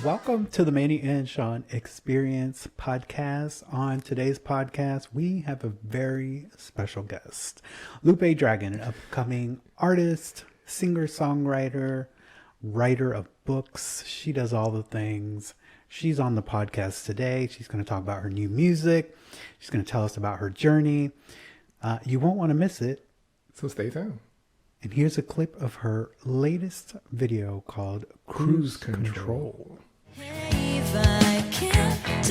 Welcome to the Manny and Sean Experience podcast. On today's podcast, we have a very special guest, Lupe Dragon, an upcoming artist, singer-songwriter, writer of books. She does all the things. She's on the podcast today. She's going to talk about her new music. She's going to tell us about her journey. You won't want to miss it. So stay tuned. And here's a clip of her latest video called Cruise Control. Hey, if I can't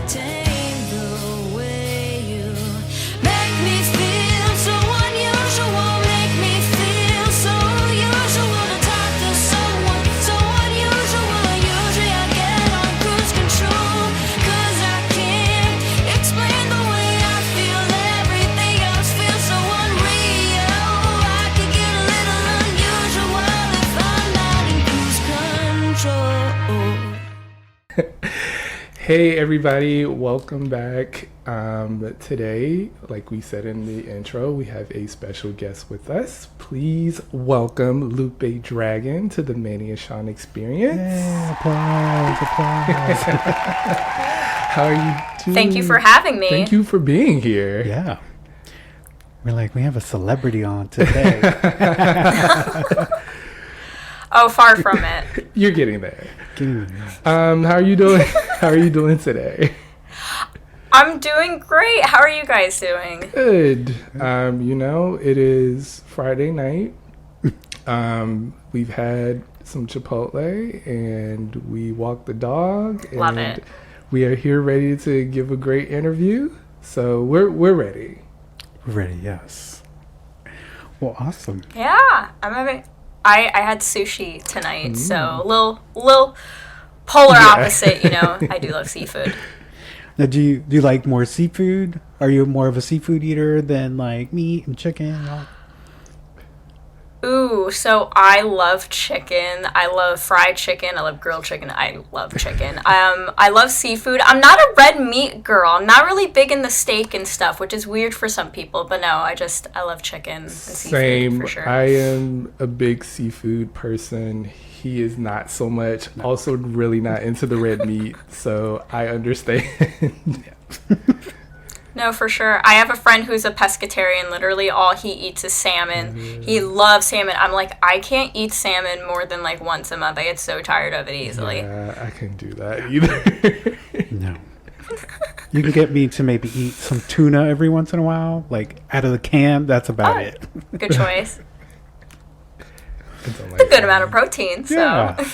tame the way you make me feel so unusual, make me feel so usual to talk to someone so unusual. Usually I get on cruise control, 'cause I can't explain the way I feel. Everything else feels so unreal. I could get a little unusual if I'm not in cruise control. Hey everybody, welcome back. Today, like we said in the intro, we have a special guest with us. Please welcome Lupe Dragon to the Manny and Sean Experience. Yeah, applause. How are you doing? Thank you for having me. Thank you for being here. Yeah. We're like, we have a celebrity on today. Oh, far from it. You're getting there. How are you doing? How are you doing today? I'm doing great. How are you guys doing? Good. It is Friday night. We've had some Chipotle and we walked the dog. Love and it. We are here ready to give a great interview. So we're ready. Ready, yes. Well, awesome. Yeah, I'm having. I had sushi tonight, so little polar opposite. I do love seafood. Now, do you like more seafood? Are you more of a seafood eater than like meat and chicken? Ooh, so I love chicken. I love fried chicken. I love grilled chicken. I love chicken. I love seafood. I'm not a red meat girl. I'm not really big in the steak and stuff, which is weird for some people. But no, I love chicken and seafood. Same. For sure. I am a big seafood person. He is not so much. Also, really not into the red meat. So I understand. No, for sure. I have a friend who's a pescatarian. Literally all he eats is salmon. He loves salmon. I'm like, I can't eat salmon more than like once a month. I get so tired of it easily. Yeah, I can't do that either. No. You can get me to maybe eat some tuna every once in a while, like out of the can. That's about it. Good choice. It's A good amount of protein. So. Yeah.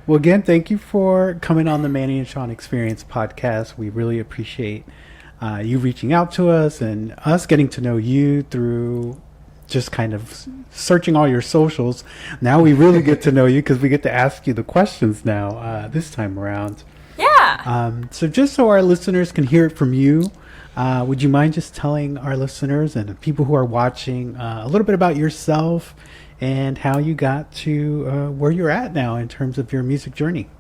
Well, again, thank you for coming on the Manny and Sean Experience podcast. We really appreciate you reaching out to us and us getting to know you through just kind of searching all your socials. Now we really get to know you because we get to ask you the questions now this time around. Yeah. So just so our listeners can hear it from you, would you mind just telling our listeners and the people who are watching a little bit about yourself and how you got to where you're at now in terms of your music journey?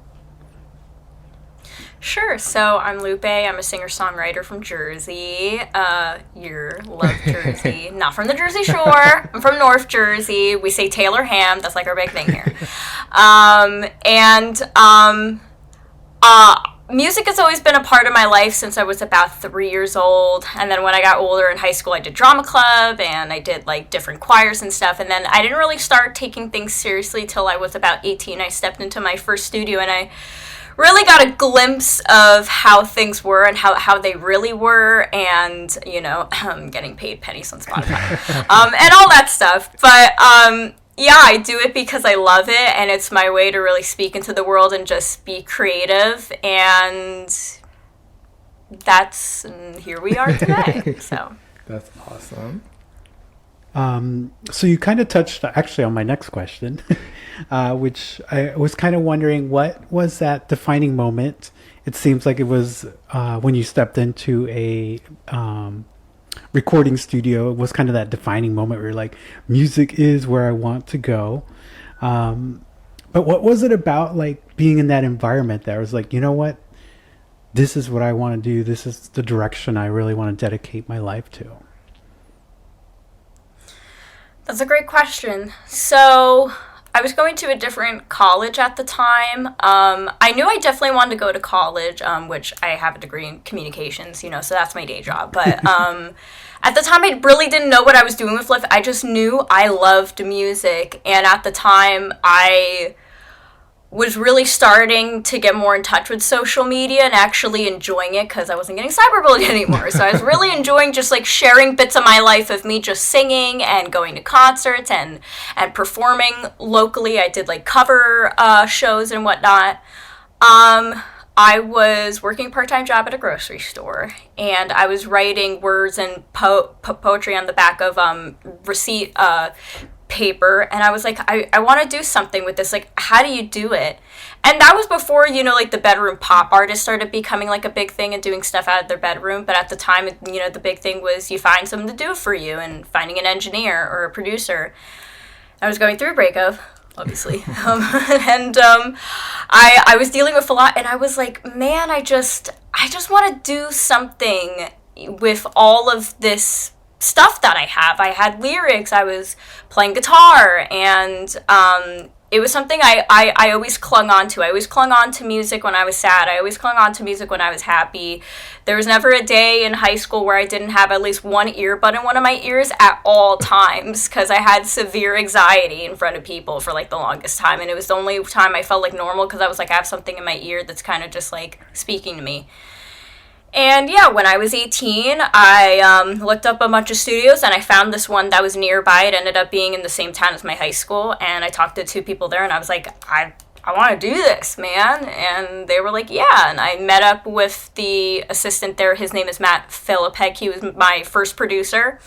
Sure. So I'm Lupe. I'm a singer-songwriter from Jersey. Your love Jersey. Not from the Jersey Shore. I'm from North Jersey. We say Taylor ham. That's like our big thing here. Music has always been a part of my life since I was about 3 years old. And then when I got older in high school, I did drama club and I did like different choirs and stuff. And then I didn't really start taking things seriously till I was about 18. I stepped into my first studio and I really got a glimpse of how things were and how they really were, and getting paid pennies on Spotify and all that stuff. But yeah, I do it because I love it, and it's my way to really speak into the world and just be creative, and here we are today. So That's awesome. So you kind of touched actually on my next question, which I was kind of wondering, what was that defining moment? It seems like it was when you stepped into a recording studio. It was kind of that defining moment where you're like, music is where I want to go. But what was it about like being in that environment that was like, you know what, this is what I want to do. This is the direction I really want to dedicate my life to. That's a great question. So I was going to a different college at the time. I knew I definitely wanted to go to college, which I have a degree in communications, so that's my day job. But at the time, I really didn't know what I was doing with life. I just knew I loved music. And at the time, I was really starting to get more in touch with social media and actually enjoying it because I wasn't getting cyberbullied anymore. So I was really enjoying just like sharing bits of my life of me just singing and going to concerts and performing locally. I did like cover shows and whatnot. I was working a part-time job at a grocery store, and I was writing words and poetry on the back of receipt paper, and I was like, I want to do something with this. Like, how do you do it? And that was before, like the bedroom pop artists started becoming like a big thing and doing stuff out of their bedroom. But at the time, the big thing was you find someone to do it for you and finding an engineer or a producer. I was going through a breakup, obviously. I was dealing with a lot, and I was like, man, I just want to do something with all of this stuff that I have. I had lyrics, I was playing guitar, and it was something I always clung on to. I always clung on to music when I was sad. I always clung on to music when I was happy. There was never a day in high school where I didn't have at least one earbud in one of my ears at all times, because I had severe anxiety in front of people for like the longest time, and it was the only time I felt like normal, because I was like, I have something in my ear that's kind of just like speaking to me. And yeah, when I was 18, I looked up a bunch of studios, and I found this one that was nearby. It ended up being in the same town as my high school, and I talked to two people there, and I was like, I want to do this, man. And they were like, yeah. And I met up with the assistant there. His name is Matt Philippek. He was my first producer,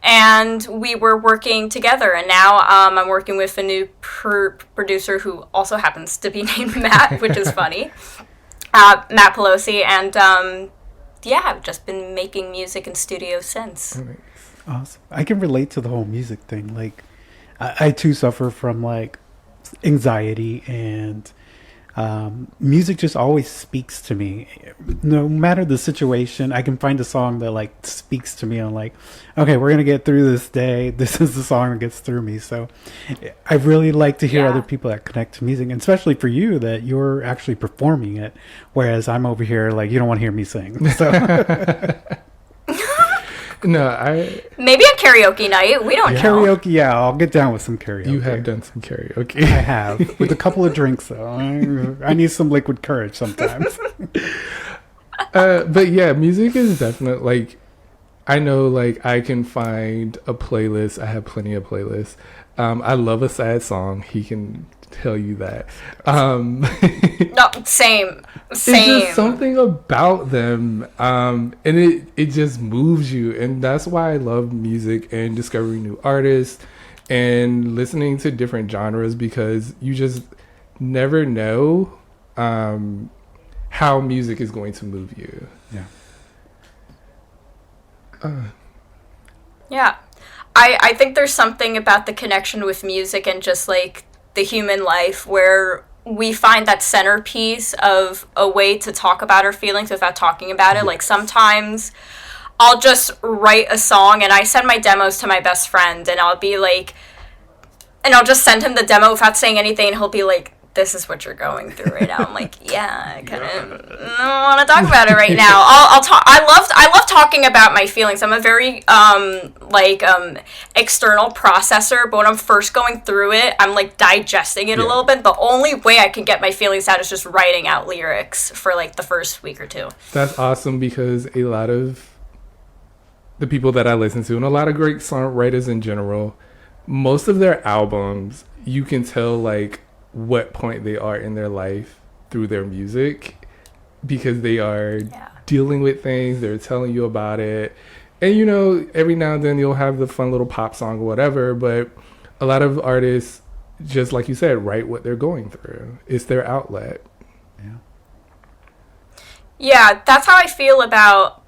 and we were working together. And now I'm working with a new producer who also happens to be named Matt, which is funny. Matt Pelosi, and yeah, I've just been making music in studios since. Awesome. I can relate to the whole music thing. Like, I too suffer from like anxiety, and music just always speaks to me. No matter the situation, I can find a song that like speaks to me. I'm like, okay, we're gonna get through this day. This is the song that gets through me. So I really like to hear other people that connect to music, and especially for you that you're actually performing it, whereas I'm over here like, you don't want to hear me sing. So maybe a karaoke night. We don't know. Karaoke, yeah, I'll get down with some karaoke. You have done some karaoke. I have, with a couple of drinks though. I need some liquid courage sometimes. But yeah, music is definitely like, I know like I can find a playlist. I have plenty of playlists. I love a sad song. He can tell you that. No, same. It's just something about them, and it just moves you, and that's why I love music and discovering new artists and listening to different genres, because you just never know how music is going to move you. Yeah. I think there's something about the connection with music and just like the human life where we find that centerpiece of a way to talk about our feelings without talking about it. Like sometimes I'll just write a song and I send my demos to my best friend, and I'll be like, and I'll just send him the demo without saying anything, and he'll be like, this is what you're going through right now. I'm like, yeah, I kind of don't want to talk about it right now. I'll talk. I love talking about my feelings. I'm a very external processor, but when I'm first going through it, I'm like digesting it a little bit. The only way I can get my feelings out is just writing out lyrics for like the first week or two. That's awesome, because a lot of the people that I listen to, and a lot of great songwriters in general, most of their albums, you can tell like what point they are in their life through their music, because they are dealing with things, they're telling you about it. And every now and then you'll have the fun little pop song or whatever, but a lot of artists, just like you said, write what they're going through. It's their outlet. Yeah, that's how I feel about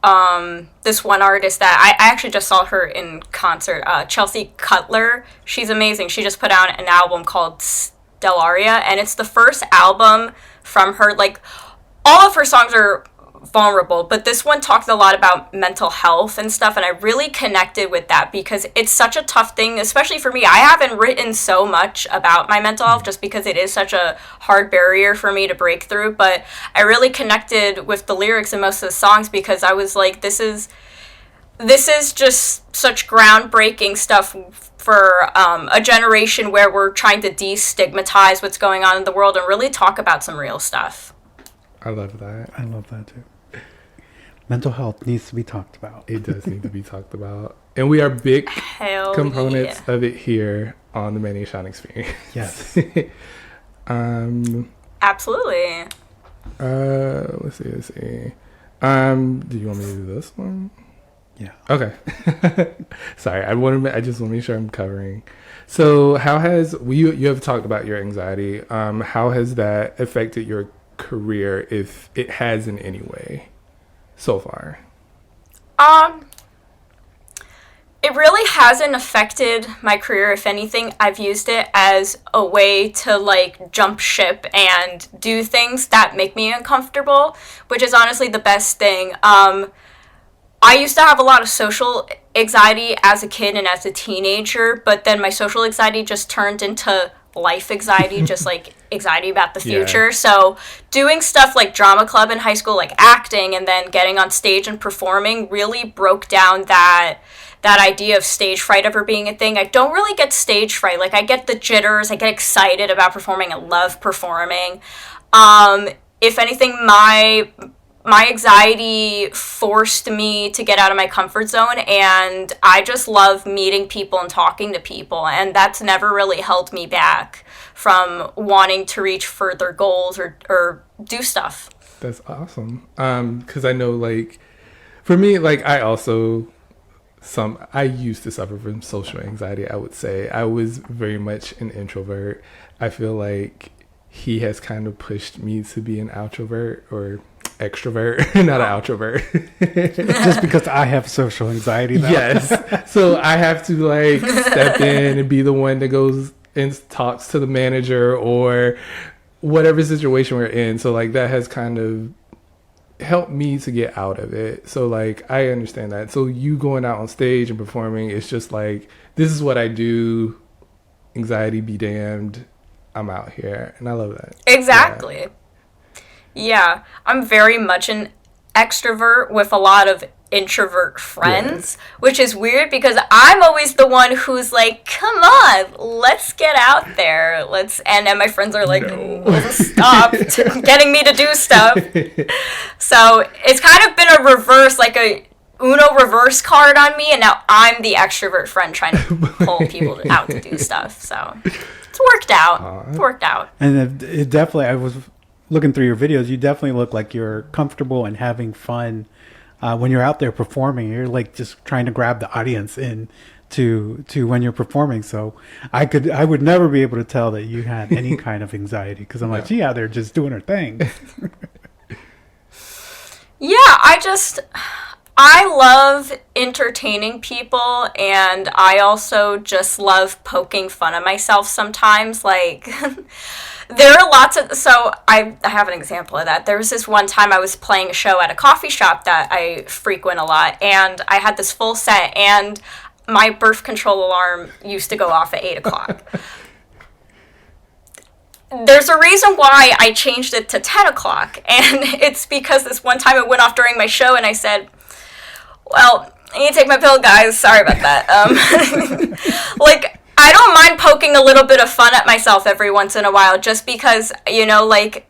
this one artist that I actually just saw her in concert, Chelsea Cutler. She's amazing. She just put out an album called Stellaria, and it's the first album from her. Like, all of her songs are vulnerable, but this one talked a lot about mental health and stuff, and I really connected with that because it's such a tough thing, especially for me. I haven't written so much about my mental health just because it is such a hard barrier for me to break through, but I really connected with the lyrics in most of the songs because I was like, this is just such groundbreaking stuff for a generation where we're trying to destigmatize what's going on in the world and really talk about some real stuff. I love that. I love that too. Mental health needs to be talked about. It does need to be talked about. And we are big Hell components yeah. of it here on the Manny Sean Experience. Yes. Absolutely. Let's see. Do you want me to do this one? Yeah. Okay. Sorry, I just want to make sure I'm covering. So how has you have talked about your anxiety. How has that affected your career, if it has in any way so far? It really hasn't affected my career. If anything, I've used it as a way to like jump ship and do things that make me uncomfortable, which is honestly the best thing. I used to have a lot of social anxiety as a kid and as a teenager, but then my social anxiety just turned into life anxiety, just like anxiety about the future. Yeah. So doing stuff like drama club in high school, like acting, and then getting on stage and performing really broke down that idea of stage fright ever being a thing. I don't really get stage fright. Like, I get the jitters, I get excited about performing, I love performing. If anything, my anxiety forced me to get out of my comfort zone, and I just love meeting people and talking to people, and that's never really held me back from wanting to reach further goals or do stuff. That's awesome. Because I know, like, for me, like, I used to suffer from social anxiety, I would say. I was very much an introvert. I feel like he has kind of pushed me to be an outrovert or extrovert, not an outrovert. Just because I have social anxiety though. Yes. So I have to like step in and be the one that goes and talks to the manager or whatever situation we're in. So like that has kind of helped me to get out of it. So like I understand that. So you going out on stage and performing, it's just like, this is what I do. Anxiety be damned. I'm out here. And I love that. Exactly. Yeah, I'm very much an extrovert with a lot of introvert friends, which is weird because I'm always the one who's like, come on, let's get out there. And my friends are like, No. stop getting me to do stuff. So it's kind of been a reverse, like a Uno reverse card on me, and now I'm the extrovert friend trying to pull people out to do stuff. So it's worked out. It's worked out. And it definitely, I was looking through your videos, you definitely look like you're comfortable and having fun when you're out there performing. You're like just trying to grab the audience in to when you're performing. So I would never be able to tell that you had any kind of anxiety because I'm like, gee, out there just doing her thing. Yeah, I love entertaining people, and I also just love poking fun at myself sometimes. Like, there are lots of, so I have an example of that. There was this one time I was playing a show at a coffee shop that I frequent a lot, and I had this full set, and my birth control alarm used to go off at 8 o'clock. There's a reason why I changed it to 10 o'clock, and it's because this one time it went off during my show, and I said, well, I need to take my pill, guys. Sorry about that. Like, I don't mind poking a little bit of fun at myself every once in a while, just because, you know, like,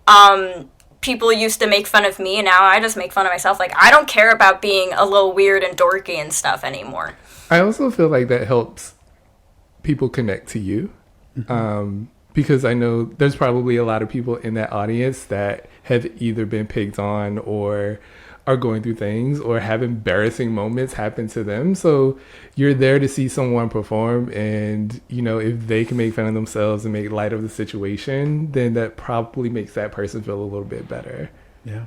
people used to make fun of me, and now I just make fun of myself. Like, I don't care about being a little weird and dorky and stuff anymore. I also feel like that helps people connect to you. Because I know there's probably a lot of people in that audience that have either been picked on or are going through things or have embarrassing moments happen to them. So you're there to see someone perform, and, you know, if they can make fun of themselves and make light of the situation, then that probably makes that person feel a little bit better. Yeah.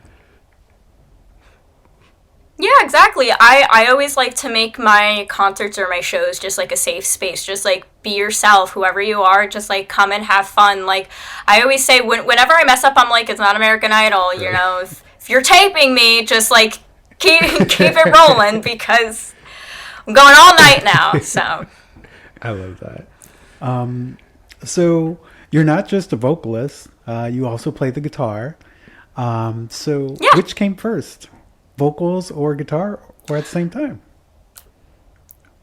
Yeah, exactly. I always like to make my concerts or my shows just like a safe space. Just like be yourself, whoever you are, just like come and have fun. Like I always say, whenever I mess up, I'm like, it's not American Idol, you know. If if you're taping me, just like keep it rolling because I'm going all night now. So I love that. So you're not just a vocalist. You also play the guitar. So Yeah. which came first, vocals or guitar, or at the same time?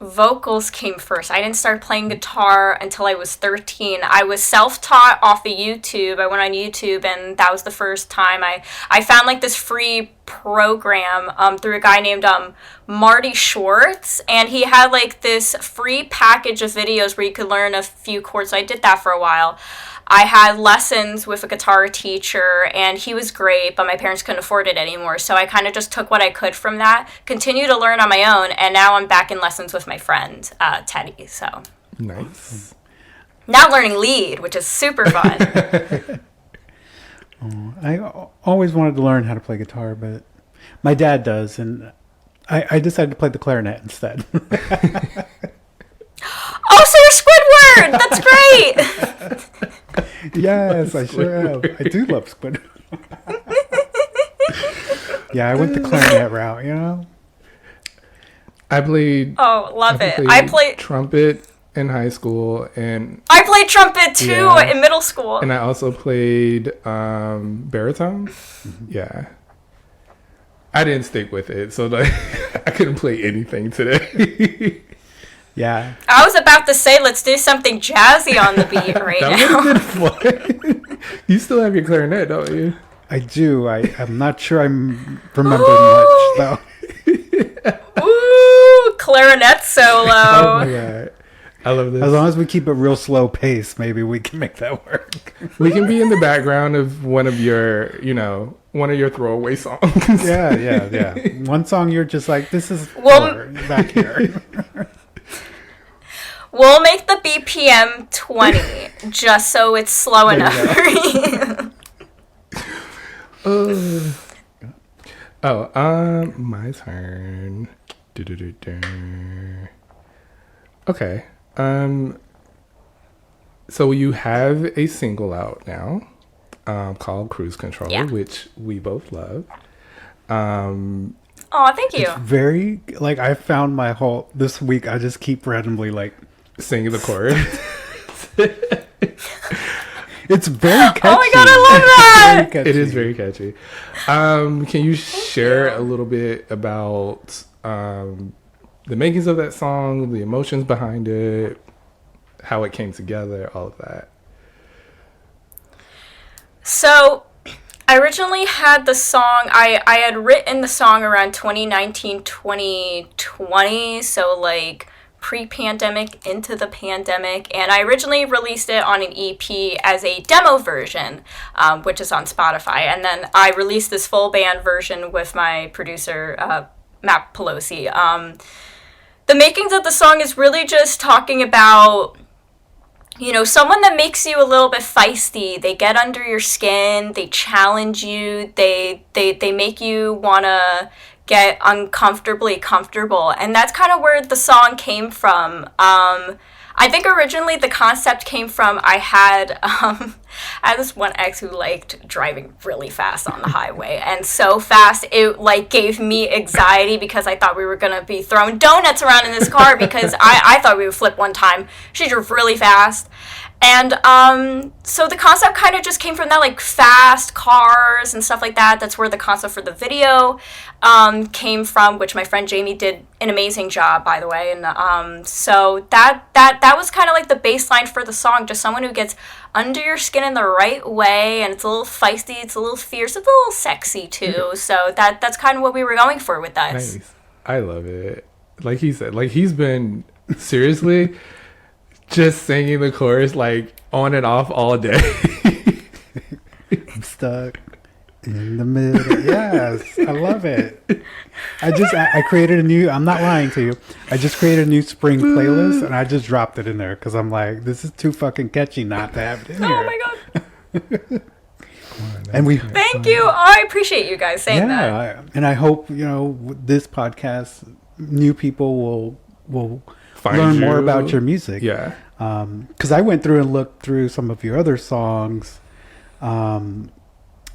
vocals came first. I didn't start playing guitar until I was 13. I was self-taught off of YouTube. I went on YouTube, and that was the first time I found like this free program through a guy named Marty Schwartz, and he had like this free package of videos where you could learn a few chords. So I did that for a while. I had lessons with a guitar teacher, and he was great, but my parents couldn't afford it anymore. So I kind of just took what I could from that, continued to learn on my own, and now I'm back in lessons with my friend, Teddy. So Nice. now I'm learning lead, which is super fun. I always wanted to learn how to play guitar, but my dad does, and I decided to play the clarinet instead. Oh, so you're Squidward! That's great! Yes, I sure have. I do love Squidward. Yeah, I went the clarinet route, you know? I played. Oh, love it. I played trumpet in high school, and I played trumpet too Yeah. in middle school. I also played baritone. Yeah. I didn't stick with it, so like, I couldn't play anything today. Yeah. I was about to say, let's do something jazzy on the beat right That now. would have been fun. You still have your clarinet, don't you? I do. I'm not sure I'm remembering much, though. Ooh, clarinet solo. Oh my god. I love this. As long as we keep a real slow pace, maybe we can make that work. We can be in the background of one of your throwaway songs. Yeah. One song you're just like, this is Well- for back here. We'll make the BPM 20 just so it's slow enough for you. My turn. Du-du-du-du. Okay. So you have a single out now, called Cruise Control, Yeah. which we both love. Oh, thank you. Very, like, I found this week, I just keep randomly, like, Singing the chorus. it's very catchy. Oh my god, I love that! Very catchy. It is very catchy. Can you share a little bit about the makings of that song, the emotions behind it, how it came together, all of that? So, I originally had the song, I had written the song around 2019, 2020, so like pre-pandemic into the pandemic, and I originally released it on an EP as a demo version, which is on Spotify, and then I released this full band version with my producer, Matt Pelosi. The makings of the song is really just talking about, you know, someone that makes you a little bit feisty. They get under your skin, they challenge you, they make you want to get uncomfortably comfortable. And that's kind of where the song came from. I think originally the concept came from, I had this one ex who liked driving really fast on the highway, and so fast it like gave me anxiety because I thought we were gonna be throwing donuts around in this car because I thought we would flip one time. She drove really fast. And so the concept kind of just came from that, like fast cars and stuff like that. That's where the concept for the video came from, which my friend Jamie did an amazing job, by the way. And so that was kind of like the baseline for the song, just someone who gets under your skin in the right way, and it's a little feisty, it's a little fierce, it's a little sexy too. So that's kind of what we were going for with us. Nice. I love it. Like he said, like he's been seriously just singing the chorus like on and off all day. I'm stuck in the middle. Yes, I love it. I created I'm not lying to you. I just created a new spring playlist, and I just dropped it in there because I'm like, this is too fucking catchy not to have it in here. Oh my god. And Thank you. Oh, I appreciate you guys saying that. and I hope, you know, with this podcast, new people will Find learn more you. about your music. Yeah. Because I went through and looked through some of your other songs, and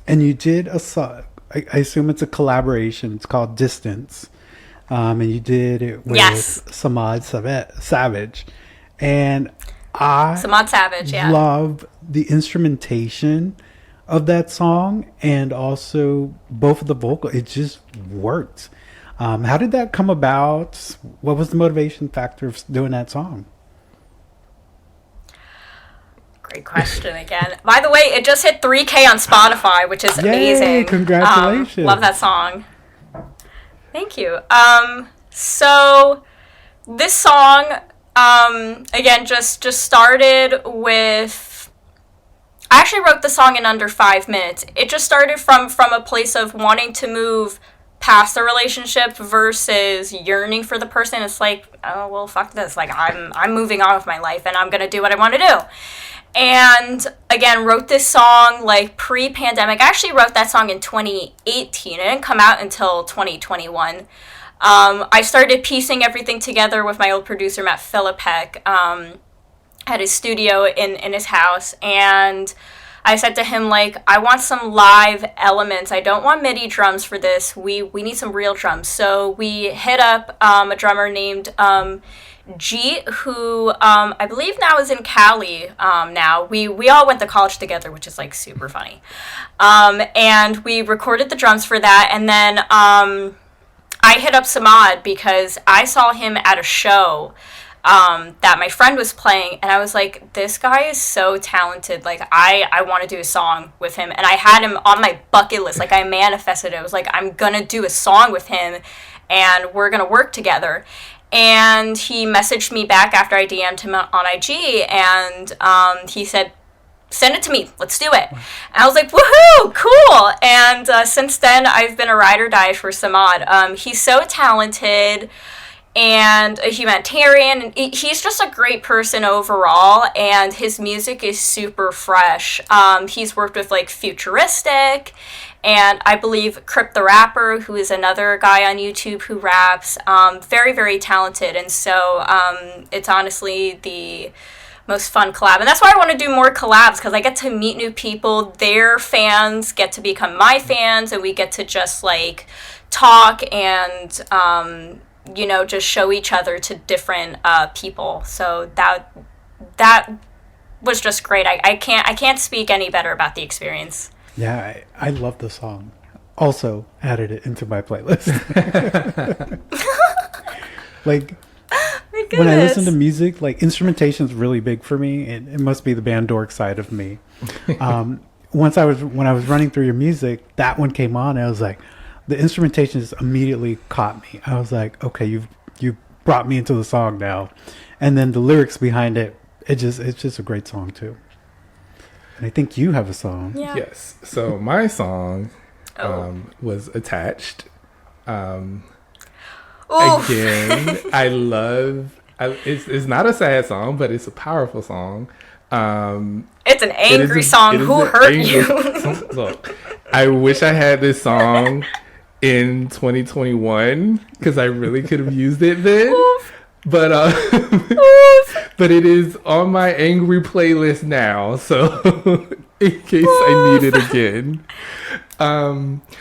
you did a song. I assume it's a collaboration. It's called Distance. And you did it with Yes. Savage. And I Samad Savage, yeah. love the instrumentation of that song and also both of the vocal. It just worked. How did that come about? What was the motivation factor of doing that song? Great question again. By the way, it just hit 3K on Spotify, which is Yay, amazing. congratulations. Love that song. Thank you. So this song, again, just started with. I actually wrote the song in under 5 minutes. It just started from a place of wanting to move past the relationship versus yearning for the person. It's like, oh well, fuck this. Like I'm moving on with my life and I'm gonna do what I want to do. And again, wrote this song like pre-pandemic. I actually wrote that song in 2018. It didn't come out until 2021. I started piecing everything together with my old producer, Matt Philippek, at his studio in his house. And I said to him, like, I want some live elements. I don't want MIDI drums for this. We need some real drums. So we hit up a drummer named G, who I believe now is in Cali now. We all went to college together, which is like super funny. And we recorded the drums for that. And then I hit up Samad because I saw him at a show that my friend was playing, and I was like, this guy is so talented. Like, I want to do a song with him. And I had him on my bucket list. Like, I manifested it. I was like, I'm going to do a song with him, and we're going to work together. And he messaged me back after I DM'd him on IG, and he said, send it to me. Let's do it. And I was like, woohoo, cool. And since then, I've been a ride or die for Samad. He's so talented and a humanitarian. And he's just a great person overall, and his music is super fresh. He's worked with like Futuristic, and I believe Crip the Rapper, who is another guy on YouTube who raps. Very, very talented. And so it's honestly the most fun collab. And that's why I want to do more collabs, because I get to meet new people. Their fans get to become my fans, and we get to just like talk and just show each other to different people. So that was just great. I can't speak any better about the experience. Yeah, I love the song. Also added it into my playlist. Like, when I listen to music, like, instrumentation is really big for me. It must be the band dork side of me. When I was running through your music, that one came on, and I was like, the instrumentation just immediately caught me. I was like, okay, you brought me into the song now. And then the lyrics behind it, it's just a great song too. And I think you have a song. Yeah. Yes. So my song was Attached. Again, I love. It's not a sad song, but it's a powerful song. It's an angry song. Who hurt you? Look, I wish I had this song in 2021 because I really could have used it then. Oof. But but it is on my angry playlist now, so in case I need it again.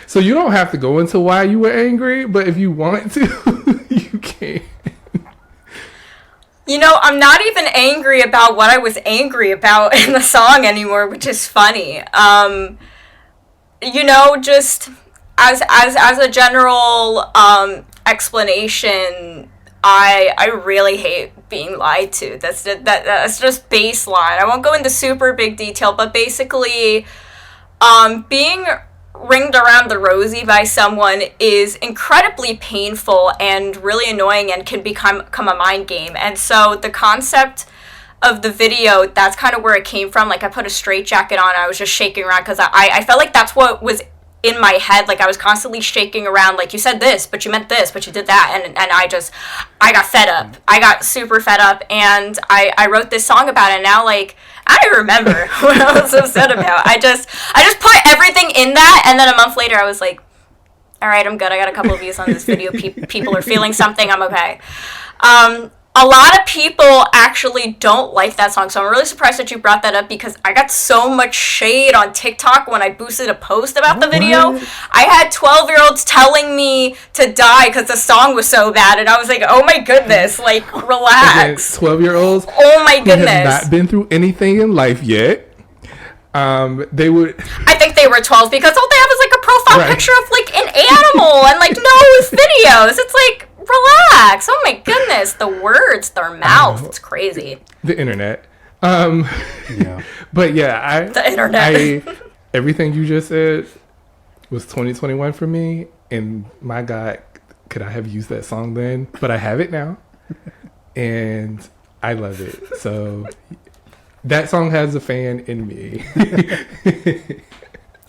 So you don't have to go into why you were angry, but if you want to, you can. I'm not even angry about what I was angry about in the song anymore, which is funny. Just as a general explanation, I really hate being lied to. That's just baseline. I won't go into super big detail, but basically, being ringed around the rosy by someone is incredibly painful and really annoying, and can become a mind game. And so the concept of the video, that's kind of where it came from. Like, I put a straitjacket on, I was just shaking around because I felt like that's what was in my head. Like, I was constantly shaking around, like, you said this, but you meant this, but you did that, and I got fed up. I got super fed up, and I wrote this song about it. And now, like, I don't remember what I was upset about. I just put everything in that, and then a month later I was like, all right, I'm good. I got a couple of views on this video. People are feeling something. I'm okay. a lot of people actually don't like that song, so I'm really surprised that you brought that up, because I got so much shade on TikTok when I boosted a post about the video. What? I had 12-year-olds telling me to die because the song was so bad, and I was like, oh my goodness, like, relax. 12-year-olds Oh my who have goodness. not been through anything in life yet. They would. I think they were 12 because all they have is like a profile Right. picture of like an animal and like no videos. It's like, relax. Oh my goodness. The words, their mouth. It's crazy. The internet. Yeah. But yeah, The internet. Everything you just said was 2021 for me, and my God, could I have used that song then? But I have it now, and I love it. So that song has a fan in me.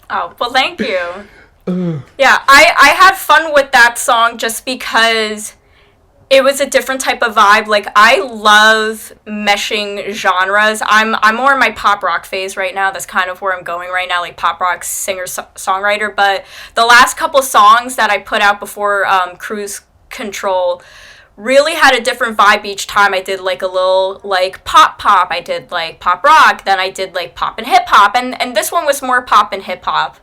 Oh, well, thank you. Yeah, I had fun with that song just because it was a different type of vibe. Like, I love meshing genres. I'm more in my pop rock phase right now. That's kind of where I'm going right now, like pop rock singer-songwriter. But the last couple songs that I put out before Cruise Control really had a different vibe each time. I did like a little like pop, I did like pop rock, then I did like pop and hip hop, and this one was more pop and hip hop.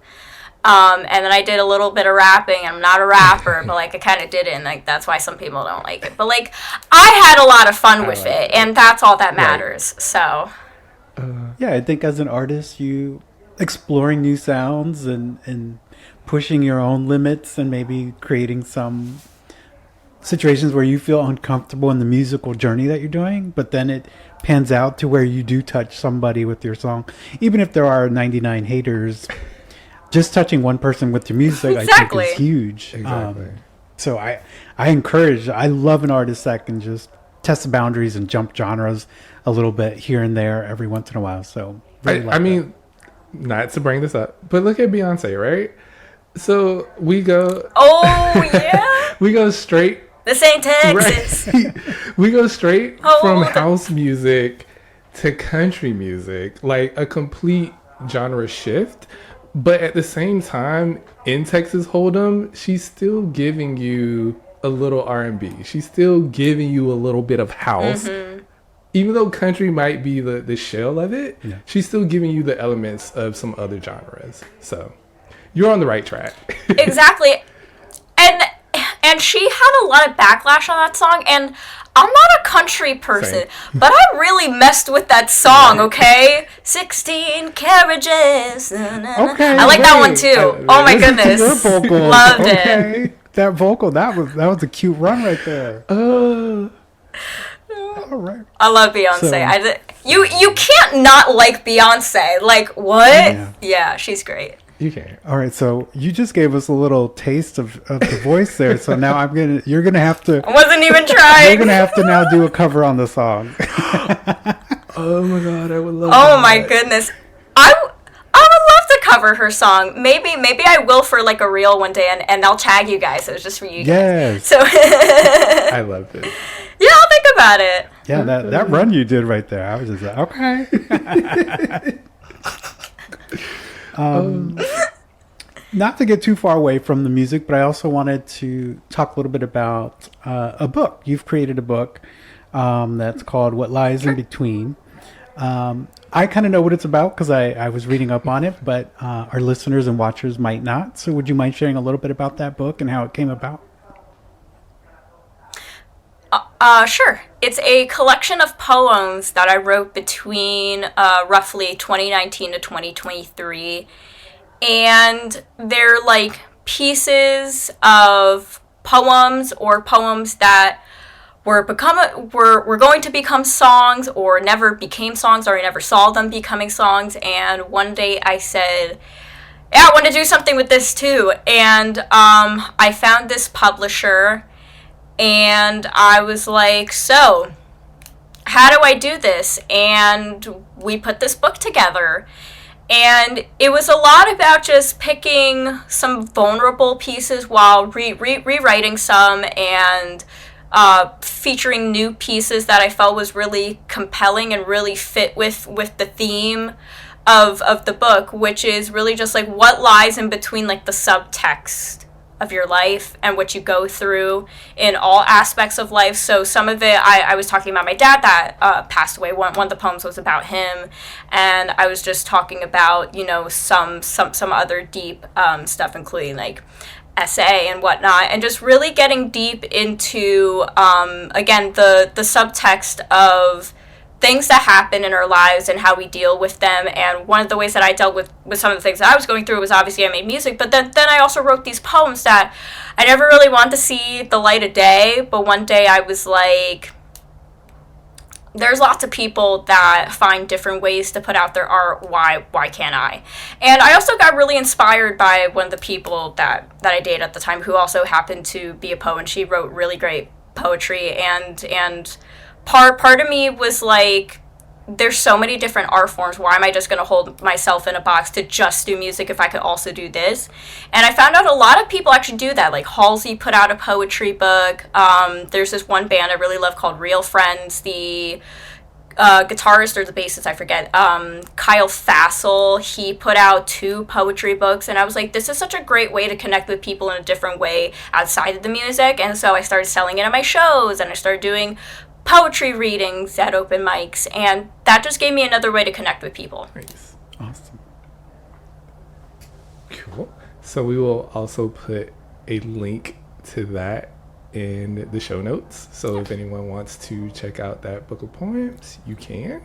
And then I did a little bit of rapping. I'm not a rapper, but like I kind of did it, and like that's why some people don't like it. But like I had a lot of fun with it, and that's all that matters. So Yeah, I think as an artist, you exploring new sounds and pushing your own limits and maybe creating some situations where you feel uncomfortable in the musical journey that you're doing, but then it pans out to where you do touch somebody with your song. Even if there are 99 haters, just touching one person with your music, Exactly. I think is huge. Exactly. So I love an artist that can just test the boundaries and jump genres a little bit here and there every once in a while. So really like I that. mean, not to bring this up, but look at Beyonce, right? So we go straight. this ain't Texas. Right. We go straight Oh. from house music to country music, like a complete genre shift. But at the same time, in Texas Hold'em, she's still giving you a little R&B. She's still giving you a little bit of house. Even though country might be the shell of it, she's still giving you the elements of some other genres. So you're on the right track. Exactly. And she had a lot of backlash on that song, and I'm not a country person, Same. but I really messed with that song, okay? 16 carriages. Na, na, na. Okay, I like that one wait. too. Oh my Listen to goodness. your vocal. Loved it. Okay. That vocal, that was a cute run right there. All right. I love Beyonce. So- You can't not like Beyonce. Like, what? Yeah. Yeah, she's great. You can. All right, so you just gave us a little taste of the voice there. So now you're gonna have to I wasn't even you're trying. gonna have to now do a cover on the song. Oh my God, I would love Oh that. my goodness. I would love to cover her song. Maybe I will for like a reel one day, and I'll tag you guys. It was just for you guys. Yes. So I love this. yeah, I'll think about it. Yeah, that run you did right there. I was just like, okay. Not to get too far away from the music, but I also wanted to talk a little bit about a book. You've created a book that's called What Lies in Between. I kind of know what it's about because I was reading up on it, but our listeners and watchers might not. So would you mind sharing a little bit about that book and how it came about? Sure. It's a collection of poems that I wrote between roughly 2019 to 2023. And they're like pieces of poems or poems that were going to become songs or never became songs, or I never saw them becoming songs. And one day I said, yeah, I want to do something with this too. And I found this publisher, and I was like, so how do I do this? And we put this book together. And it was a lot about just picking some vulnerable pieces while rewriting some, and featuring new pieces that I felt was really compelling and really fit with the theme of the book, which is really just like what lies in between like the subtext of your life and what you go through in all aspects of life. So some of it, I was talking about my dad that passed away. One of the poems was about him, and I was just talking about, you know, some other deep stuff, including like essay and whatnot, and just really getting deep into again the subtext of things that happen in our lives and how we deal with them. And one of the ways that I dealt with some of the things that I was going through was obviously I made music, but then I also wrote these poems that I never really wanted to see the light of day. But one day I was like, there's lots of people that find different ways to put out their art. Why can't I? And I also got really inspired by one of the people that I dated at the time, who also happened to be a poet, and she wrote really great poetry. And part of me was like, there's so many different art forms. Why am I just going to hold myself in a box to just do music if I could also do this? And I found out a lot of people actually do that. Like Halsey put out a poetry book. There's this one band I really love called Real Friends. The guitarist or the bassist, I forget, Kyle Fassel, he put out 2 poetry books, and I was like, this is such a great way to connect with people in a different way outside of the music. And so I started selling it at my shows, and I started doing poetry readings at open mics, and that just gave me another way to connect with people. Nice. Awesome. Cool. So we will also put a link to that in the show notes. So if anyone wants to check out that book of poems, you can.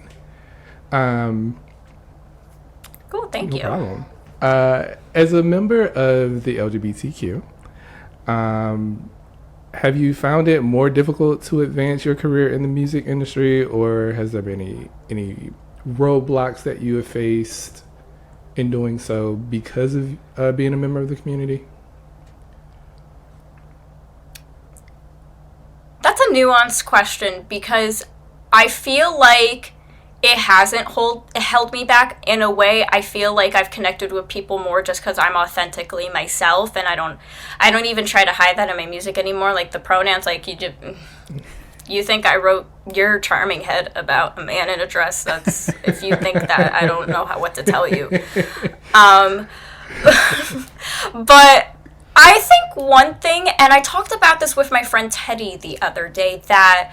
Cool, thank No you. problem. As a member of the LGBTQ, have you found it more difficult to advance your career in the music industry, or has there been any roadblocks that you have faced in doing so because of being a member of the community? That's a nuanced question, because I feel like it hasn't held me back. In a way, I feel like I've connected with people more just because I'm authentically myself, and I don't even try to hide that in my music anymore. Like the pronouns, like you think I wrote "Your Charming Head" about a man in a dress? That's, if you think that, I don't know what to tell you. But I think one thing, and I talked about this with my friend Teddy the other day, that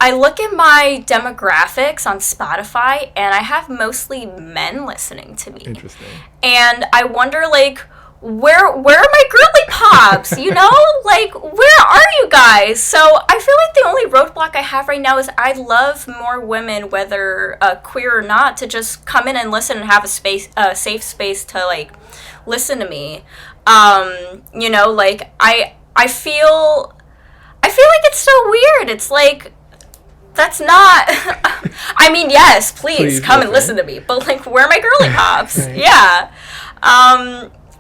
I look at my demographics on Spotify, and I have mostly men listening to me. Interesting. And I wonder, like, where are my girly pops? You know, like, where are you guys? So I feel like the only roadblock I have right now is I'd love more women, whether queer or not, to just come in and listen and have a safe space to like listen to me. You know, like I feel like it's so weird. It's like, that's not, I mean, yes, please come and listen to me, but like, where are my girly pops? Right. Yeah.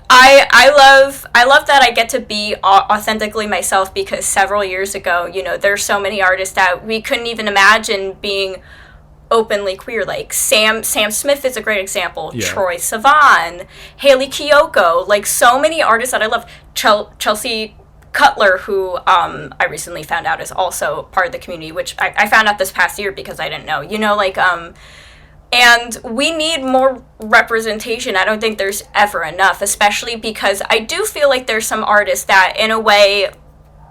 I love that I get to be authentically myself, because several years ago, you know, there's so many artists that we couldn't even imagine being openly queer. Like Sam Smith is a great example. Yeah. Troye Sivan, Haley Kiyoko, like so many artists that I love. Chelsea Cutler, who I recently found out is also part of the community, which I found out this past year because I didn't know. You know, like, and we need more representation. I don't think there's ever enough, especially because I do feel like there's some artists that, in a way,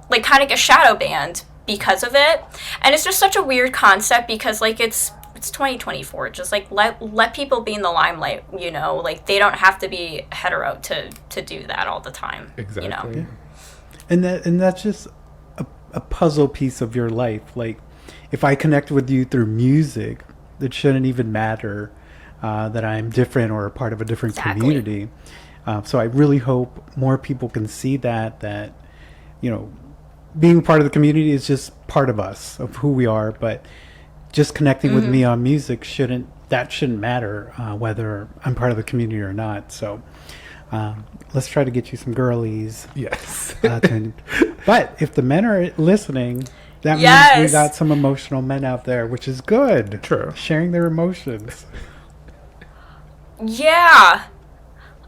like, kind of get shadow banned because of it. And it's just such a weird concept, because, like, it's 2024. Just, like, let people be in the limelight, you know? Like, they don't have to be hetero to do that all the time. Exactly. You know? Yeah. And that's just a puzzle piece of your life. Like, if I connect with you through music, it shouldn't even matter that I'm different or a part of a different community. So I really hope more people can see that, you know, being part of the community is just part of us, of who we are. But just connecting with me on music shouldn't matter whether I'm part of the community or not. So let's try to get you some girlies. Yes. But if the men are listening, that Yes. means we got some emotional men out there, which is good. True. Sharing their emotions. Yeah.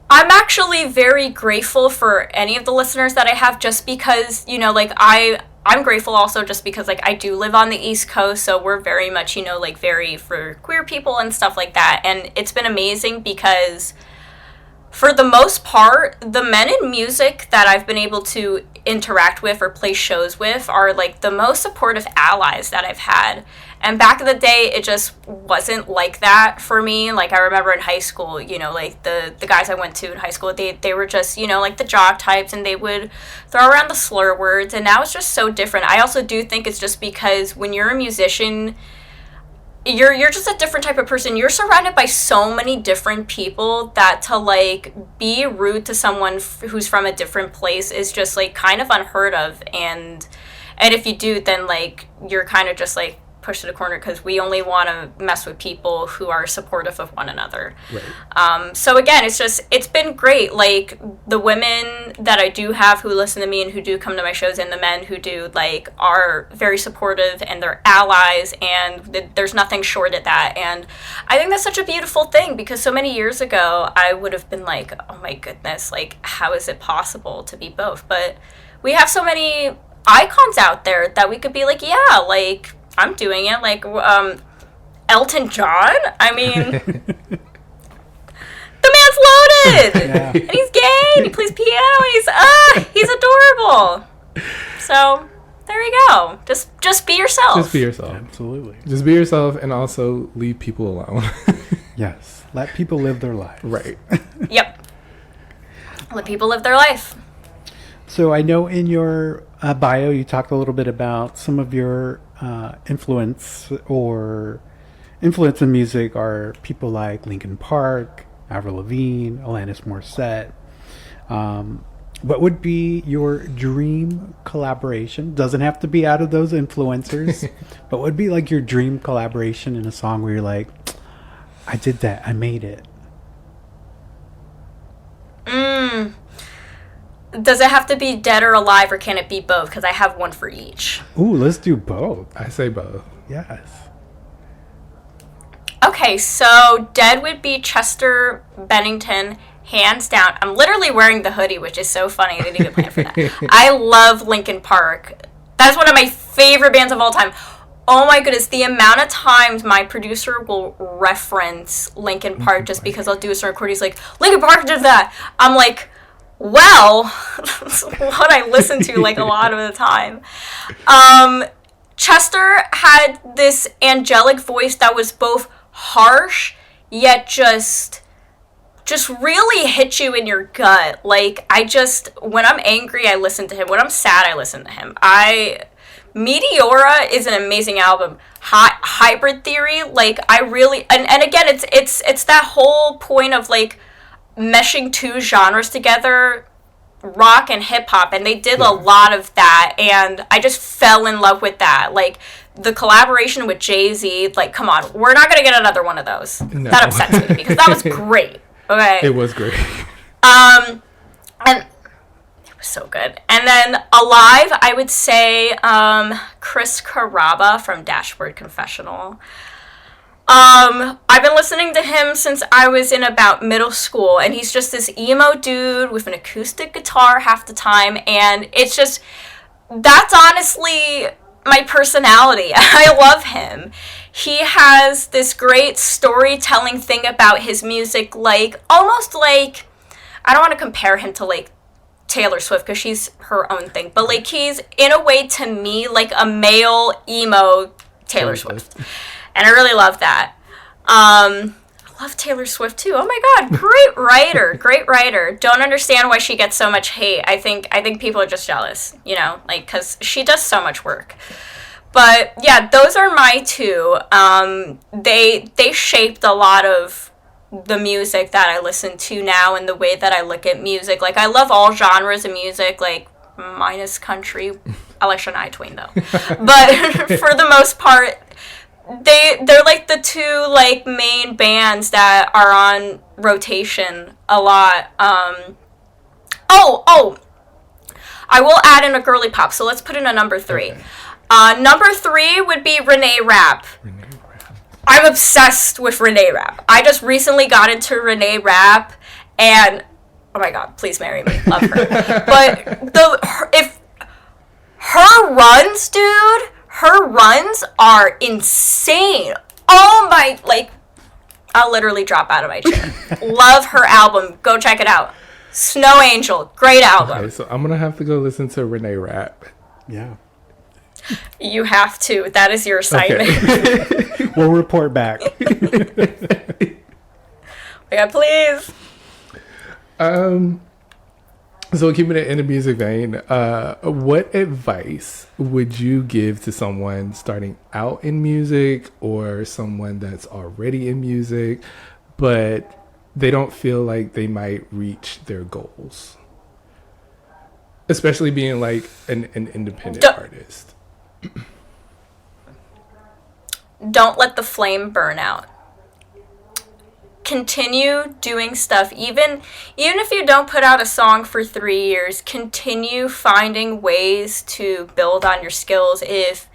I'm actually very grateful for any of the listeners that I have, just because, you know, like, I'm grateful also just because, like, I do live on the East Coast, so we're very much, you know, like, very for queer people and stuff like that. And it's been amazing because for the most part, the men in music that I've been able to interact with or play shows with are like the most supportive allies that I've had. And back in the day, it just wasn't like that for me. Like, I remember in high school, you know, like the guys I went to in high school, they were just, you know, like the jock types, and they would throw around the slur words. And now it's just so different. I also do think it's just because when you're a musician, you're just a different type of person. You're surrounded by so many different people that to like be rude to someone who's from a different place is just like kind of unheard of. And if you do, then like you're kind of just like pushed to the corner, because we only want to mess with people who are supportive of one another. Right. So again, it's been great. Like, the women that I do have who listen to me and who do come to my shows, and the men who do, like, are very supportive, and they're allies, and there's nothing short of that. And I think that's such a beautiful thing, because so many years ago I would have been like, oh my goodness, like, how is it possible to be both? But we have so many icons out there that we could be like, yeah, like, I'm doing it. Like, Elton John? I mean, the man's loaded! Yeah. And he's gay, and he plays piano, he's adorable. So, there you go. Just be yourself. Just be yourself. Absolutely. Just be yourself, and also leave people alone. Yes. Let people live their lives. Right. Yep. Let people live their life. So I know in your bio you talked a little bit about some of your influence in music are people like Linkin Park, Avril Lavigne, Alanis Morissette. What would be your dream collaboration? Doesn't have to be out of those influencers, but what would be like your dream collaboration in a song where you're like, I did that, I made it? Does it have to be dead or alive, or can it be both? Because I have one for each. Ooh, let's do both. I say both. Yes. Okay, so dead would be Chester Bennington, hands down. I'm literally wearing the hoodie, which is so funny. I didn't even plan for that. I love Linkin Park. That's one of my favorite bands of all time. Oh my goodness, the amount of times my producer will reference Linkin Park just because I'll do a certain chord. He's like, Linkin Park did that. I'm like, well, that's what I listen to like a lot of the time. Chester had this angelic voice that was both harsh yet just really hit you in your gut. Like, when I'm angry, I listen to him. When I'm sad, I listen to him. Meteora is an amazing album. Hybrid Theory, like, I really, and again, it's that whole point of like meshing two genres together, rock and hip hop, and they did a lot of that, and I just fell in love with that. Like, the collaboration with Jay-Z, like, come on, we're not gonna get another one of those. No. That upsets me, because that was great. Okay. It was great. And it was so good. And then alive, I would say Chris Carrabba from Dashboard Confessional. I've been listening to him since I was in about middle school, and he's just this emo dude with an acoustic guitar half the time, and it's just, that's honestly my personality. I love him. He has this great storytelling thing about his music, like, almost like, I don't want to compare him to, like, Taylor Swift, because she's her own thing, but, like, he's, in a way, to me, like a male emo Taylor Swift. And I really love that. I love Taylor Swift too. Oh my God, great writer. Don't understand why she gets so much hate. I think people are just jealous, you know, like, because she does so much work. But yeah, those are my two. They shaped a lot of the music that I listen to now and the way that I look at music. Like, I love all genres of music, like, minus country. I like Shania Twain though. But for the most part, they're like the two like main bands that are on rotation a lot. I will add in a girly pop, so let's put in a number 3. Okay. Number 3 would be Renee Rapp. I'm obsessed with Renee Rapp. I just recently got into Renee Rapp, and oh my God, please marry me. Love her. But if her runs, dude, her runs are insane. Oh my, like, I'll literally drop out of my chair. Love her album. Go check it out. Snow Angel, great album. Okay, so I'm gonna have to go listen to Renee rap. Yeah. You have to. That is your assignment. Okay. We'll report back. Yeah, please. So keeping it in the music vein, what advice would you give to someone starting out in music or someone that's already in music, but they don't feel like they might reach their goals? Especially being like an independent artist. Don't let the flame burn out. Continue doing stuff. Even if you don't put out a song for 3 years, continue finding ways to build on your skills. If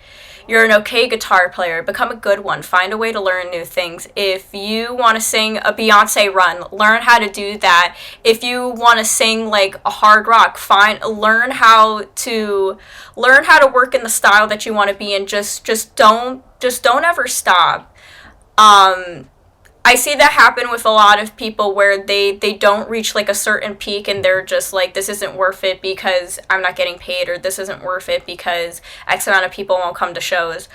you're an okay guitar player, become a good one. Find a way to learn new things. If you want to sing a Beyonce run, learn how to do that. If you want to sing like a hard rock, learn how to work in the style that you want to be in. Just don't ever stop. I see that happen with a lot of people where they don't reach like a certain peak and they're just like, this isn't worth it because I'm not getting paid, or this isn't worth it because X amount of people won't come to shows.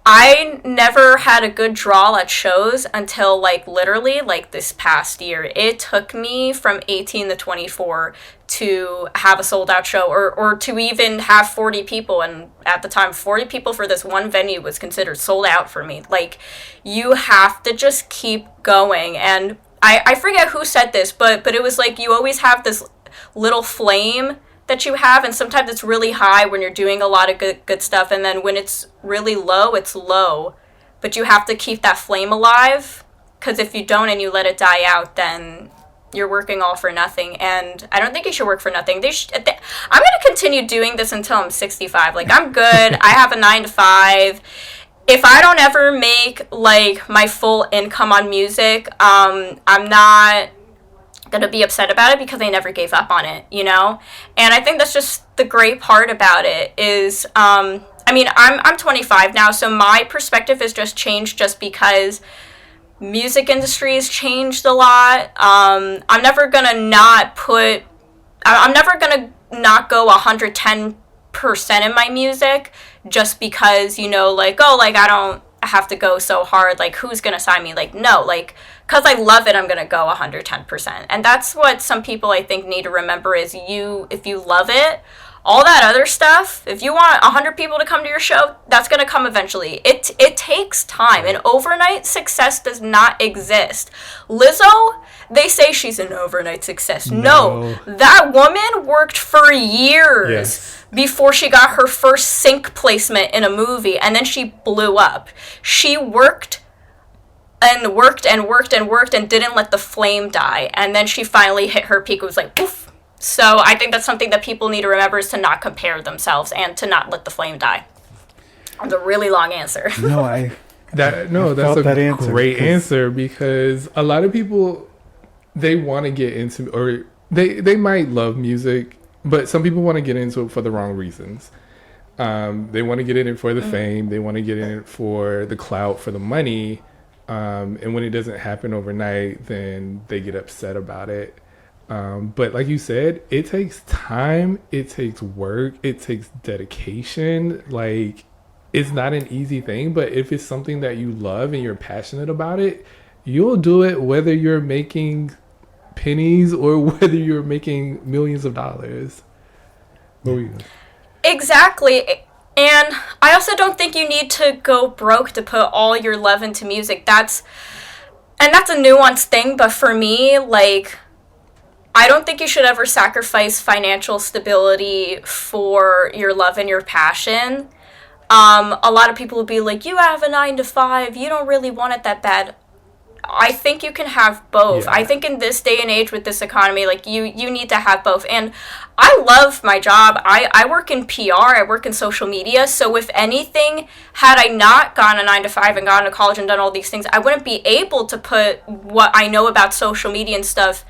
I never had a good draw at shows until like literally like this past year. It took me from 18 to 24 to have a sold out show or to even have 40 people. And at the time, 40 people for this one venue was considered sold out for me. Like, you have to just keep going. And I forget who said this, but it was like, you always have this little flame that you have, and sometimes it's really high when you're doing a lot of good stuff, and then when it's really low, it's low. But you have to keep that flame alive, because if you don't and you let it die out, then you're working all for nothing. And I don't think you should work for nothing. I'm going to continue doing this until I'm 65. Like, I'm good. I have a 9-to-5. If I don't ever make like my full income on music, I'm not gonna be upset about it because I never gave up on it, you know? And I think that's just the great part about it is, I mean, I'm 25 now, so my perspective has just changed just because music industry has changed a lot. I'm never gonna not go 110% in my music just because, you know, like, oh, like, I don't have to go so hard, like, who's gonna sign me? Like, no, like, because I love it, I'm gonna go 110%. And that's what some people, I think, need to remember is if you love it, all that other stuff, if you want 100 people to come to your show, that's gonna come eventually. It takes time, and overnight success does not exist. Lizzo, they say she's an overnight success. No, that woman worked for years before she got her first sync placement in a movie, and then she blew up. She worked and worked and worked and worked and didn't let the flame die, and then she finally hit her peak. It was like, poof. So I think that's something that people need to remember, is to not compare themselves and to not let the flame die. That's a really long answer. That's a great answer, because a lot of people, they want to get into, or they might love music, but some people want to get into it for the wrong reasons. They want to get in it for the fame. They want to get in it for the clout, for the money. And when it doesn't happen overnight, then they get upset about it. But like you said, it takes time, it takes work, it takes dedication. Like, it's not an easy thing, but if it's something that you love and you're passionate about it, you'll do it whether you're making pennies or whether you're making millions of dollars. What were you? Exactly. And I also don't think you need to go broke to put all your love into music. That's a nuanced thing, but for me, like, I don't think you should ever sacrifice financial stability for your love and your passion. A lot of people will be like, you have a 9-to-5, you don't really want it that bad. I think you can have both. Yeah. I think in this day and age with this economy, like, you need to have both. And I love my job. I work in PR. I work in social media. So if anything, had I not gone a 9-to-5 and gone to college and done all these things, I wouldn't be able to put what I know about social media and stuff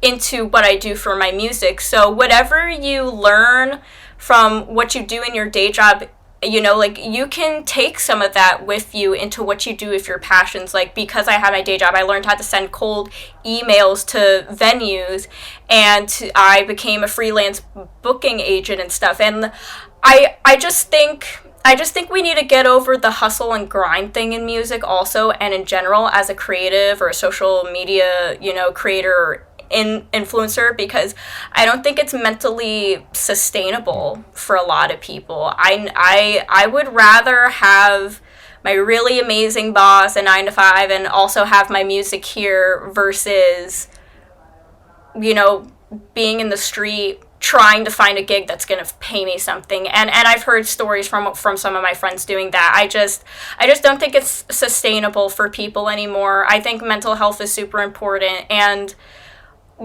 into what I do for my music. So whatever you learn from what you do in your day job, you know, like, you can take some of that with you into what you do if your passions. Like, because I had my day job, I learned how to send cold emails to venues, and I became a freelance booking agent and stuff. And I just think we need to get over the hustle and grind thing in music also, and in general as a creative or a social media, you know, creator or influencer, because I don't think it's mentally sustainable for a lot of people. I would rather have my really amazing boss, a 9 to 5, and also have my music here versus, you know, being in the street trying to find a gig that's going to pay me something. And I've heard stories from some of my friends doing that. I just don't think it's sustainable for people anymore. I think mental health is super important, and,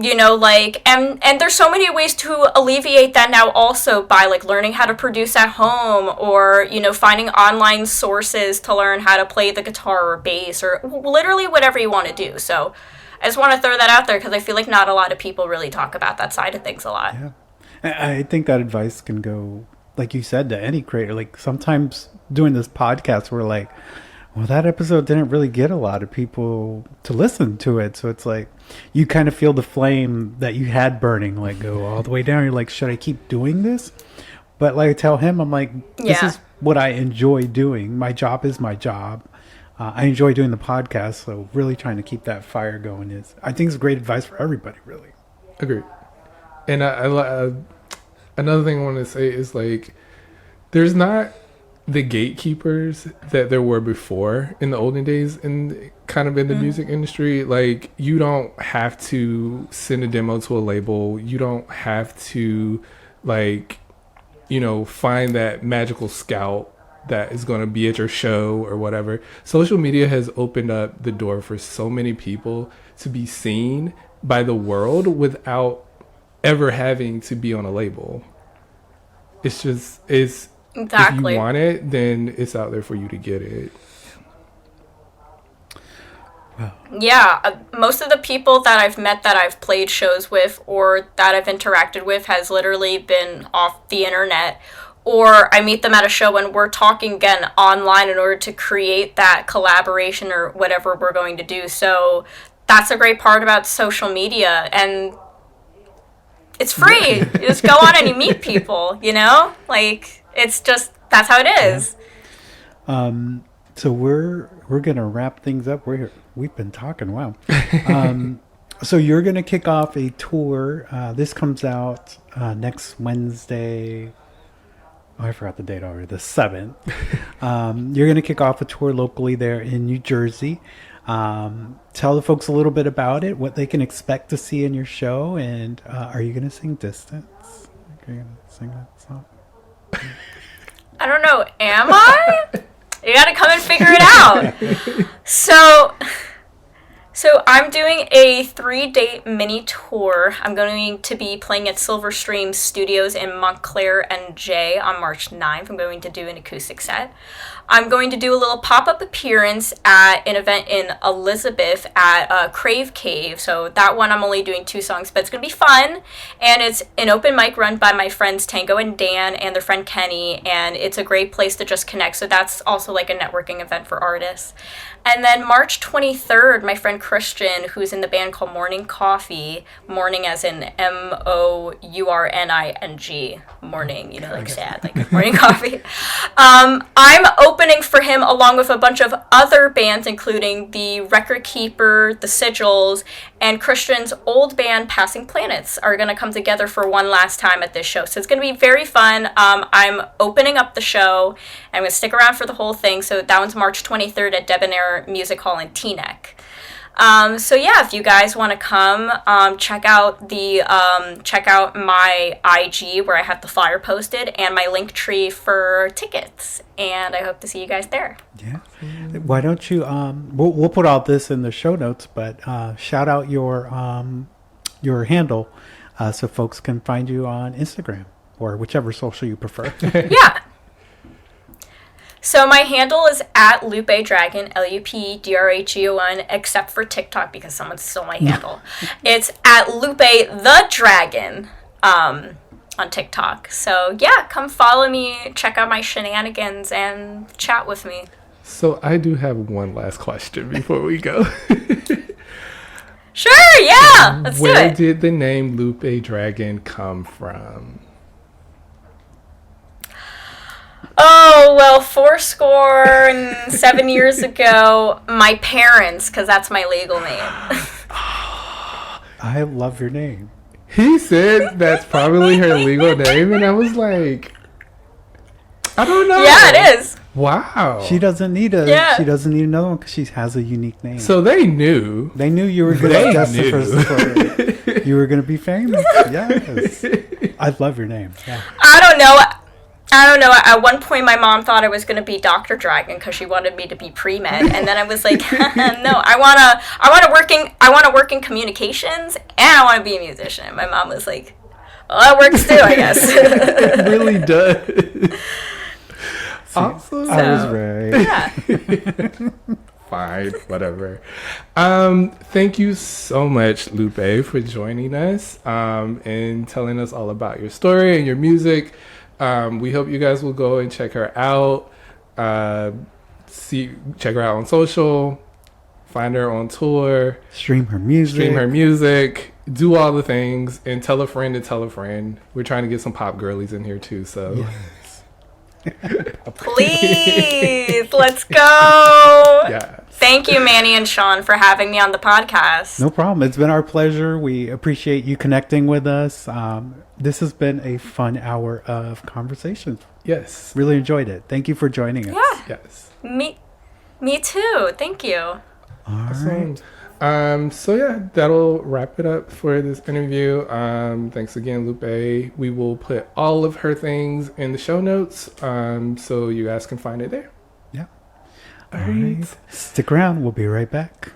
you know, like, and there's so many ways to alleviate that now also, by like learning how to produce at home, or, you know, finding online sources to learn how to play the guitar or bass, or literally whatever you want to do. So I just want to throw that out there, because I feel like not a lot of people really talk about that side of things a lot. Yeah. I think that advice can go, like you said, to any creator. Like, sometimes doing this podcast, we're like, well, that episode didn't really get a lot of people to listen to it. So it's like, you kind of feel the flame that you had burning, like, go all the way down. You're like, should I keep doing this? But like I tell him, I'm like, this is what I enjoy doing. My job is my job. I enjoy doing the podcast. So really trying to keep that fire going I think it's great advice for everybody, really. Agreed. And another thing I want to say is, like, there's not the gatekeepers that there were before in the olden days, in kind of in the music industry. Like, you don't have to send a demo to a label. You don't have to, like, you know, find that magical scout that is going to be at your show or whatever. Social media has opened up the door for so many people to be seen by the world without ever having to be on a label. It's Exactly. If you want it, then it's out there for you to get it. Yeah, most of the people that I've met that I've played shows with or that I've interacted with has literally been off the internet, or I meet them at a show and we're talking again online in order to create that collaboration or whatever we're going to do. So that's a great part about social media, and it's free. You just go on and you meet people, you know? Like, it's just, that's how it is. So we're gonna wrap things up. We've been talking. Wow. So you're gonna kick off a tour. This comes out next Wednesday. Oh, I forgot the date already. The 7th. You're gonna kick off a tour locally there in New Jersey. Tell the folks a little bit about it, what they can expect to see in your show, and are you gonna sing Distance? Are you gonna sing that song? I don't know. Am I? You gotta come and figure it out. So I'm doing a 3-date mini tour. I'm going to be playing at Silverstream Studios in Montclair, NJ on March 9th. I'm going to do an acoustic set. I'm going to do a little pop-up appearance at an event in Elizabeth at Crave Cave. So that one I'm only doing 2 songs, but it's going to be fun. And it's an open mic run by my friends Tango and Dan and their friend Kenny. And it's a great place to just connect. So that's also like a networking event for artists. And then March 23rd, my friend Christian, who's in the band called Morning Coffee, morning as in MOURNING, morning, you know, like sad, like morning coffee. I'm opening for him along with a bunch of other bands, including the Record Keeper, the Sigils, and Christian's old band Passing Planets are going to come together for one last time at this show. So it's going to be very fun. I'm opening up the show. I'm going to stick around for the whole thing. So that one's March 23rd at Debonair Music Hall in Teaneck. So yeah, if you guys want to come, check out my IG where I have the flyer posted and my link tree for tickets. And I hope to see you guys there. Yeah. Why don't you? We'll put all this in the show notes, but shout out your handle so folks can find you on Instagram or whichever social you prefer. Yeah. So my handle is at Lupe Dragon, LUPDRAGON, except for TikTok because someone stole my handle. It's at Lupe the Dragon. on TikTok. So yeah, come follow me, check out my shenanigans, and chat with me. So I do have one last question before we go. Sure, yeah, let's do Where it. did the name Lupe Dragon come from? Oh, well, 7 years ago, my parents, because that's my legal name. I love your name. He said that's probably her legal name, and I was like, I don't know. Yeah, it is. Wow. She doesn't need a. Yeah. She doesn't need another one because she has a unique name. So they knew. They knew you were going They to destined knew. for you were going to be famous. Yes, I love your name. Yeah. I don't know. At one point, my mom thought I was going to be Dr. Dragon because she wanted me to be pre-med, and then I was like, no, I want to work in communications, and I want to be a musician. My mom was like, well, that works too, I guess. It really does. Awesome. I was right. Yeah. Fine, whatever. Thank you so much, Lupe, for joining us and telling us all about your story and your music. We hope you guys will go and check her out. Check her out on social. Find her on tour. Stream her music. Do all the things, and tell a friend to tell a friend. We're trying to get some pop girlies in here too. So. Yes. Please, let's go. Yeah. Thank you, Manny and Sean, for having me on the podcast. No problem. It's been our pleasure. We appreciate you connecting with us. This has been a fun hour of conversation. Yes. Really enjoyed it. Thank you for joining us. Yeah, Yes. me too. Thank you. All Awesome. right. So yeah, that'll wrap it up for this interview. Thanks again, Lupe. We will put all of her things in the show notes, so you guys can find it there. Yeah. All All right. right. Stick around. We'll be right back.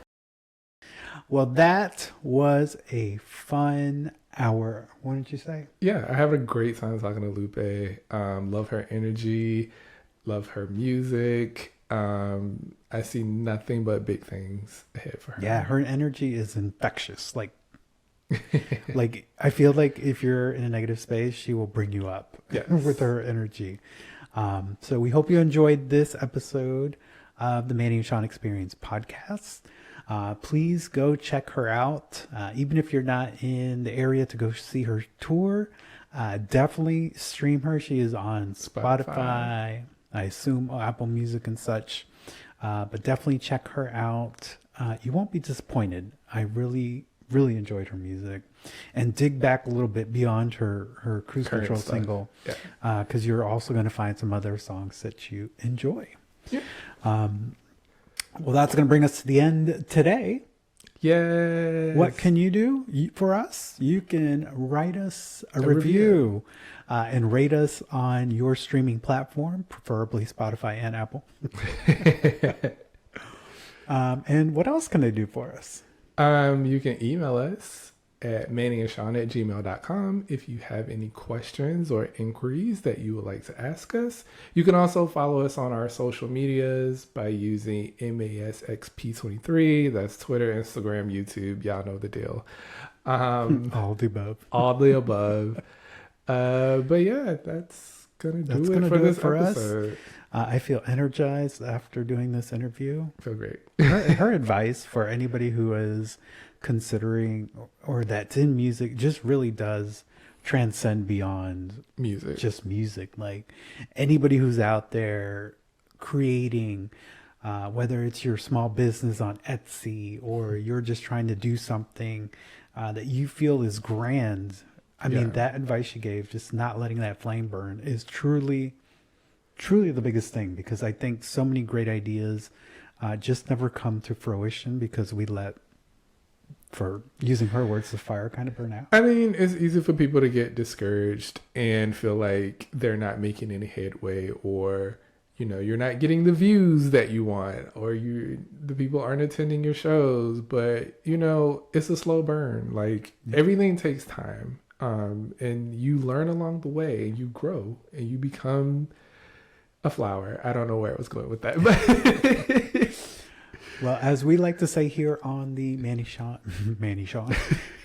Well, that was a fun hour. What did you say? Yeah, I have a great time talking to Lupe. Love her energy, love her music. I see nothing but big things ahead for her. Yeah, her energy is infectious. Like I feel like if you're in a negative space, she will bring you up Yes. with her energy. So we hope you enjoyed this episode of the Manny and Sean Experience podcast. Please go check her out. Even if you're not in the area to go see her tour, definitely stream her. She is on Spotify, I assume Apple Music and such. But definitely check her out. You won't be disappointed. I really enjoyed her music. And dig back a little bit beyond her Cruise Current Control stuff. single, Yeah. because you're also going to find some other songs that you enjoy. Yeah. Well, that's going to bring us to the end today. Yes. What can you do for us? You can write us a review and rate us on your streaming platform, preferably Spotify and Apple. And what else can they do for us? You can email us at mannyandsean@gmail.com if you have any questions or inquiries that you would like to ask us. You can also follow us on our social medias by using MASXP23. That's Twitter, Instagram, YouTube. Y'all know the deal. All the above. All the above. But yeah, that's gonna do it for this episode. I feel energized after doing this interview. Feel great. Her advice for anybody who is considering or that's in music just really does transcend beyond Music. just music. Like anybody who's out there creating, whether it's your small business on Etsy or you're just trying to do something that you feel is grand. I mean, that advice you gave, just not letting that flame burn, is truly the biggest thing, because I think so many great ideas just never come to fruition because we let, for using her words, the fire kind of burn out. I mean, it's easy for people to get discouraged and feel like they're not making any headway, or you're not getting the views that you want, or the people aren't attending your shows. But it's a slow burn. Like everything takes time, and you learn along the way, and you grow, and you become a flower. I don't know where I was going with that, but Well, as we like to say here on the Manny Sean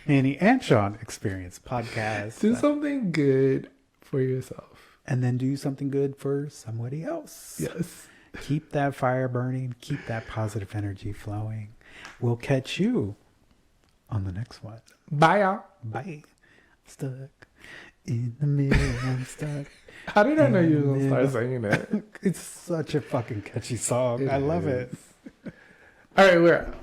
Annie and Sean Experience podcast. Do something good for yourself. And then do something good for somebody else. Yes. Keep that fire burning. Keep that positive energy flowing. We'll catch you on the next one. Bye, y'all. Bye. Stuck in the middle. I'm stuck. How did I know you were going to start singing that? It's such a fucking catchy song. I love it. All right, we're out.